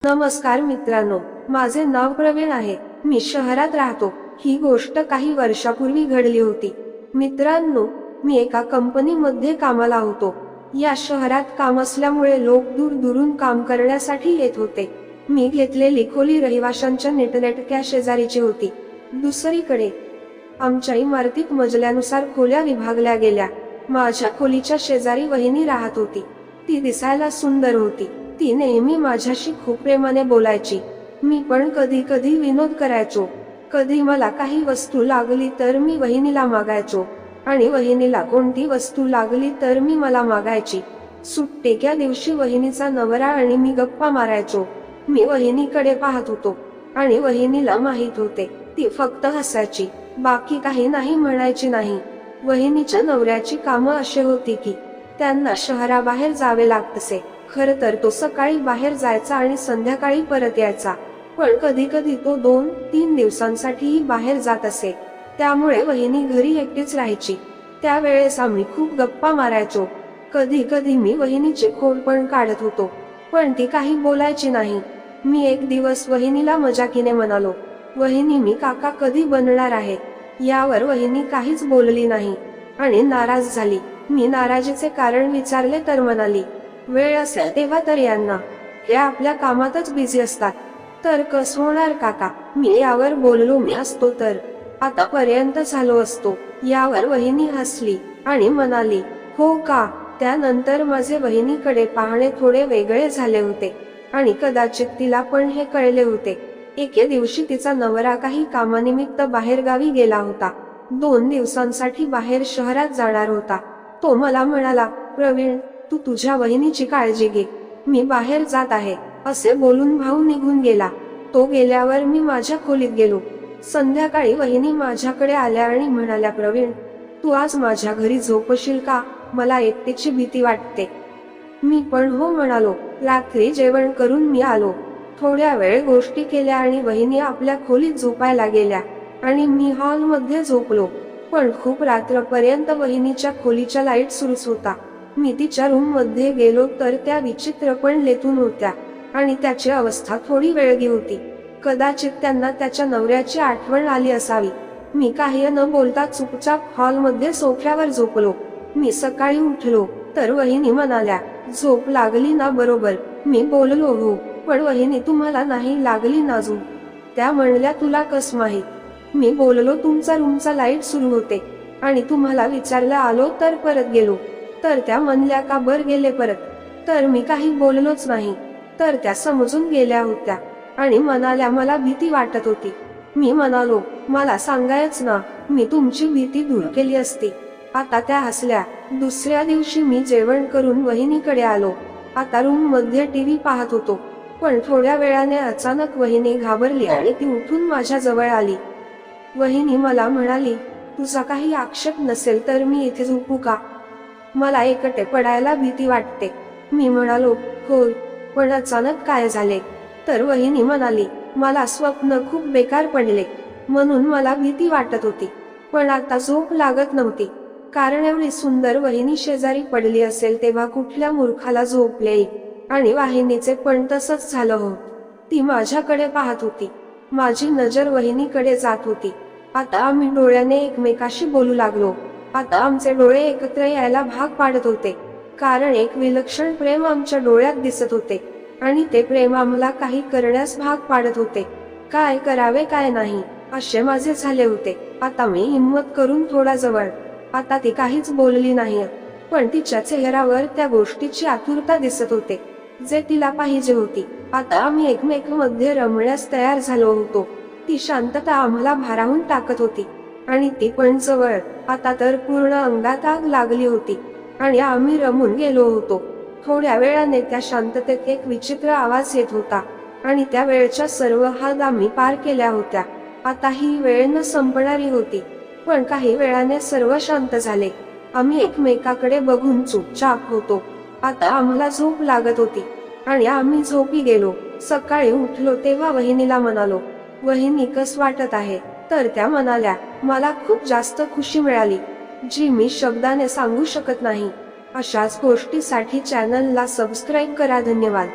नमस्कार मित्रांनो, माझे नाव प्रवीण आहे. मी शहरात राहतो. ही गोष्ट काही वर्षापूर्वी घडली होती. मित्रांनो, मी एका कंपनीमध्ये कामाला होतो. या शहरात काम असल्यामुळे लोक दूर दूरून काम करण्यासाठी येत होते. मी घेतलेली खोली रहिवाशांच्या नेटनेटक्या शेजारीची होती. दुसरीकडे आमच्या इमारतीत मजल्यानुसार खोल्या विभागल्या गेल्या. माझ्या खोलीच्या शेजारी वहिनी राहत होती. ती दिसायला सुंदर होती. ती नेहमी माझ्याशी खूप प्रेमाने बोलायची. मी पण कधी कधी विनोद करायचो. कधी मला काही वस्तू लागली तर मी वहिनीला मागायचो आणि वहिनीला कोणती वस्तू लागली तर मी मला मागायची. सुट्टीच्या दिवशी वहिनीचा नवरा आणि मी गप्पा मारायचो. मी वहिनीकडे पाहत होतो आणि वहिनीला माहित होते. ती फक्त हसायची, बाकी काही नाही म्हणायची नाही. वहिनीच्या नवऱ्याची कामं अशी होती की त्यांना शहराबाहेर जावे लागत असे. खरं तर तो सकाळी बाहेर जायचा आणि संध्याकाळी परत यायचा, पण कधी कधी तो 2-3 दिवसांसाठीही बाहेर जात असे. त्यामुळे वहिनी घरी एकटीच राहायची. त्यावेळेस आम्ही खूप गप्पा मारायचो. कधी कधी मी वहिनीचे खोड पण काढत होतो, पण ती काही बोलायची नाही. मी एक दिवस वहिनीला मजाकीने म्हणालो, वहिनी मी काका कधी बनणार आहे? यावर वहिनी काहीच बोलली नाही आणि नाराज झाली. मी नाराजीचे कारण विचारले तर म्हणाली, वेळ असेल तेव्हा तर यांना, हे आपल्या कामातच बिझी असतात. तर कसं होणार काका? मी यावर बोललो, मी असतो तर आतापर्यंत झालो असतो. यावर वहिनी हसली आणि म्हणाली, हो का? त्यानंतर माझे वहिनीकडे पाहणे थोडे वेगळे झाले होते आणि कदाचित तिला पण हे कळले होते. एके दिवशी तिचा नवरा काही कामानिमित्त बाहेरगावी गेला होता. 2 दिवसांसाठी बाहेर शहरात जाणार होता. तो मला म्हणाला, प्रवीण तू तुझ्या वहिनीची काळजी घे, मी बाहेर जात आहे, असे बोलून भाऊ निघून गेला. तो गेल्यावर मी माझ्या खोलीत गेलो. संध्याकाळी वहिनी माझ्याकडे आल्या आणि म्हणाल्या, प्रवीण तू आज माझ्या घरी झोपशील का? मला एकटीची भीती वाटते. मी पण हो म्हणालो. रात्री जेवण करून मी आलो. थोड्या वेळ गोष्टी केल्या आणि वहिनी आपल्या खोलीत झोपायला गेल्या आणि मी हॉलमध्ये झोपलो. पण खूप रात्रपर्यंत वहिनीच्या खोलीच्या लाईट सुरूच होता. मी तिच्या रूम मध्ये गेलो तर त्या विचित्र पण लेटून होत्या आणि त्याची अवस्था थोडी वेगळी होती. कदाचित त्यांना त्याच्या नवऱ्याची आठवण आली असावी. मी काही न बोलता चुपचाप हॉलमध्ये सोफ्यावर झोपलो. मी सकाळी उठलो तर वहिनी म्हणाल्या, झोप लागली ना बरोबर? मी बोललो, हो. पण वहिनी तुम्हाला नाही लागली ना झोप? त्या म्हणल्या, तुला कस माहित? मी बोललो, तुमचा रूमचा लाईट सुरू होते आणि तुम्हाला विचारला आलो तर परत गेलो. तर त्या म्हणल्या, का बर गेले परत? तर मी काही बोललोच नाही. तर त्या समजून गेल्या होत्या आणि म्हणाल्या, मला भीती वाटत होती. मी म्हणालो, मला सांगायच ना, मी तुमची भीती दूर केली असती. आता त्या हसल्या. दुसऱ्या दिवशी मी जेवण करून वहिनीकडे आलो. आता रूम मध्ये टीव्ही पाहत होतो. पण थोड्या वेळाने अचानक वहिनी घाबरली आणि ती उठून माझ्या जवळ आली. वहिनी मला म्हणाली, तुझा काही आक्षेप नसेल तर मी इथे झोपू का? मला एकटे पडायला भीती वाटते. मी म्हणालो, होय, पण अचानक काय झाले? तर वहिनी म्हणाली, मला स्वप्न खूप बेकार पडले म्हणून मला भीती वाटत होती, पण आता झोप लागत नव्हती. कारण एवढी सुंदर वहिनी शेजारी पडली असेल तेव्हा कुठल्या मूर्खाला झोप येईल? आणि वाहिनीचे पण तसंच झालं हो. ती माझ्याकडे पाहत होती. माझी नजर वहिनीकडे जात होती. आता आम्ही डोळ्याने एकमेकाशी बोलू लागलो. आता आमचे डोळे एकत्र यायला भाग पाडत होते, कारण एक विलक्षण प्रेम आमच्या डोळ्यात दिसत होते आणि ते प्रेम आम्हाला काही करण्यास भाग पाडत होते. काय करावे काय नाही असे माझे झाले होते. आता मी हिम्मत करून थोडा जवळ. आता ती काहीच बोलली नाही, पण तिच्या चेहऱ्यावर त्या गोष्टीची आतुरता दिसत होते जे तिला पाहिजे होती. आता आम्ही एकमेकांमध्ये रमण्यास तयार झालो होतो. ती शांतता आम्हाला भारावून टाकत होती आणि ती पण जवळ. आता तर पूर्ण अंगात आग लागली होती आणि आम्ही रमून गेलो होतो. थोड्या वेळाने त्या शांततेत एक विचित्र आवाज येत होता आणि त्या वेळच्या सर्व हद आम्ही पार केल्या होत्या. आता ही वेळ न संपणारी होती. पण काही वेळाने सर्व शांत झाले. आम्ही एकमेकाकडे बघून चुपचाप होतो. आता आम्हाला झोप लागत होती आणि आम्ही झोपी गेलो. सकाळी उठलो तेव्हा वहिनीला म्हणालो, वहिनी कस वाटत आहे? तर त्या म्हणाल्या, मला खूप जास्त खुशी मिळाली, जी मी शब्दाने सांगू शकत नाही. अशाच गोष्टीसाठी चॅनलला सबस्क्राईब करा. धन्यवाद.